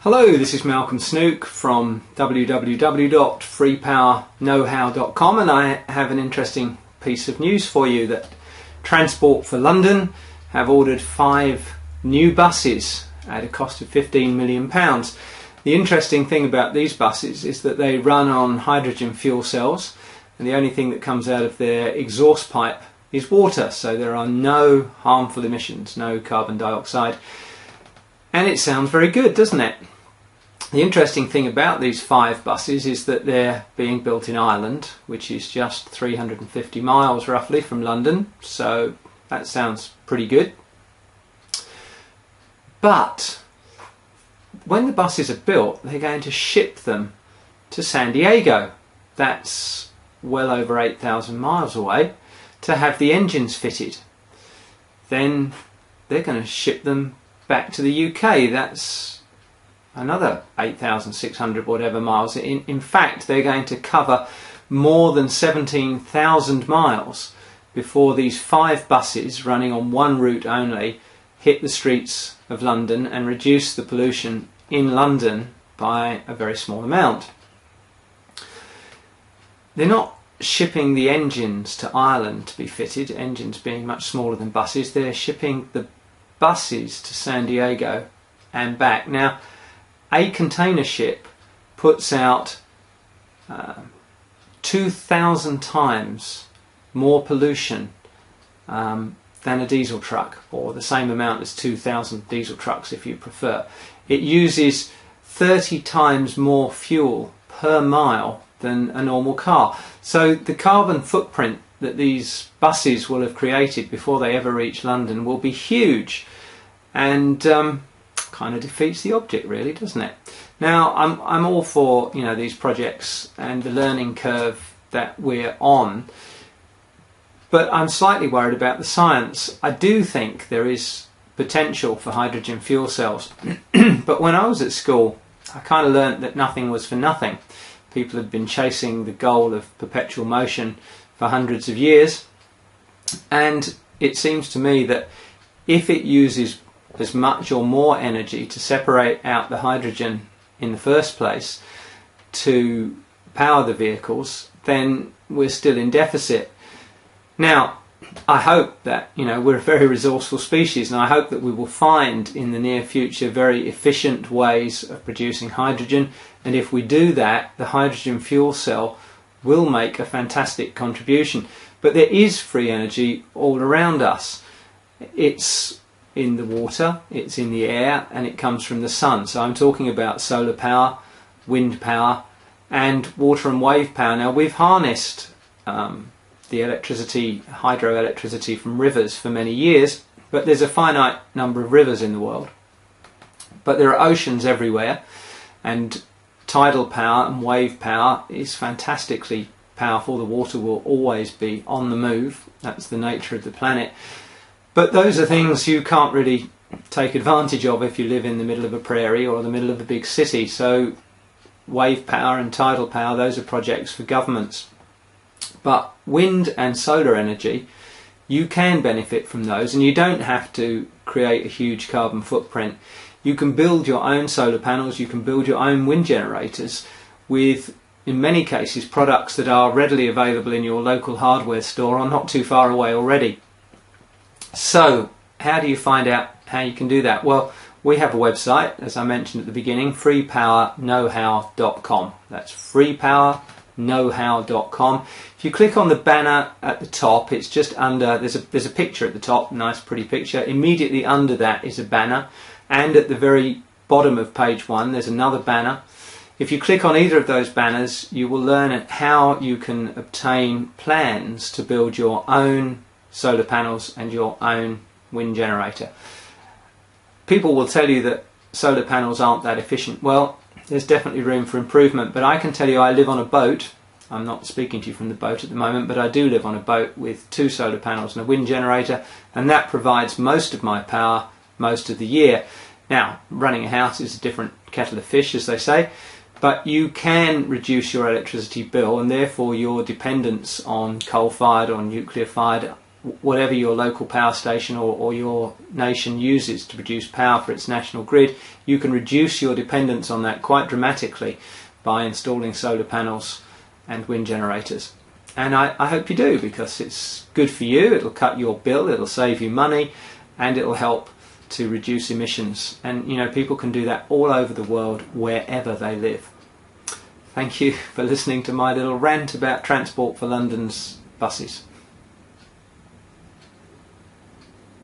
Hello, this is Malcolm Snook from www.freepowerknowhow.com, and I have an interesting piece of news for you that Transport for London have ordered 5 new buses at a cost of £15 million. The interesting thing about these buses is that they run on hydrogen fuel cells, and the only thing that comes out of their exhaust pipe is water, so there are no harmful emissions, no carbon dioxide. And it sounds very good, doesn't it? The interesting thing about these 5 buses is that they're being built in Ireland, which is just 350 miles roughly from London, so that sounds pretty good. But when the buses are built, they're going to ship them to San Diego. That's well over 8,000 miles away, to have the engines fitted. Then they're going to ship them back to the UK. That's another 8,600 whatever miles. In fact, they're going to cover more than 17,000 miles before these 5 buses running on one route only hit the streets of London and reduce the pollution in London by a very small amount. They're not shipping the engines to Ireland to be fitted, engines being much smaller than buses. They're shipping the buses to San Diego and back. Now, a container ship puts out 2,000 times more pollution than a diesel truck, or the same amount as 2,000 diesel trucks if you prefer. It uses 30 times more fuel per mile than a normal car. So the carbon footprint that these buses will have created before they ever reach London will be huge, and kind of defeats the object, really, doesn't it? Now, I'm all for these projects and the learning curve that we're on, but I'm slightly worried about the science. I do think there is potential for hydrogen fuel cells, but when I was at school, I kind of learnt that nothing was for nothing. People had been chasing the goal of perpetual motion for hundreds of years, and it seems to me that if it uses as much or more energy to separate out the hydrogen in the first place to power the vehicles, then we're still in deficit. Now, I hope that we're a very resourceful species, and I hope that we will find in the near future very efficient ways of producing hydrogen, and if we do that, the hydrogen fuel cell will make a fantastic contribution. But there is free energy all around us. It's in the water, it's in the air, and it comes from the sun. So I'm talking about solar power, wind power, and water and wave power. Now, we've harnessed the electricity, hydroelectricity from rivers for many years, but there's a finite number of rivers in the world. But there are oceans everywhere, and tidal power and wave power is fantastically powerful. The water will always be on the move. That's the nature of the planet. But those are things you can't really take advantage of if you live in the middle of a prairie or the middle of a big city. So wave power and tidal power, those are projects for governments. But wind and solar energy, you can benefit from those, and you don't have to create a huge carbon footprint. You can build your own solar panels, you can build your own wind generators with, in many cases, products that are readily available in your local hardware store or not too far away already. So, how do you find out how you can do that? Well, we have a website, as I mentioned at the beginning, freepowerknowhow.com. That's freepowerknowhow.com. If you click on the banner at the top, it's just under, there's a picture at the top, nice pretty picture. Immediately under that is a banner, and at the very bottom of page 1 there's another banner. If you click on either of those banners, you will learn how you can obtain plans to build your own solar panels and your own wind generator. People will tell you that solar panels aren't that efficient. Well, there's definitely room for improvement, but I can tell you I live on a boat. I'm not speaking to you from the boat at the moment, but I do live on a boat with 2 solar panels and a wind generator, and that provides most of my power most of the year. Now, running a house is a different kettle of fish, as they say, but you can reduce your electricity bill, and therefore your dependence on coal-fired or nuclear-fired whatever your local power station or your nation uses to produce power for its national grid, you can reduce your dependence on that quite dramatically by installing solar panels and wind generators. And I hope you do, because it's good for you, it'll cut your bill, it'll save you money, and it'll help to reduce emissions. And you know, people can do that all over the world, wherever they live. Thank you for listening to my little rant about Transport for London's buses.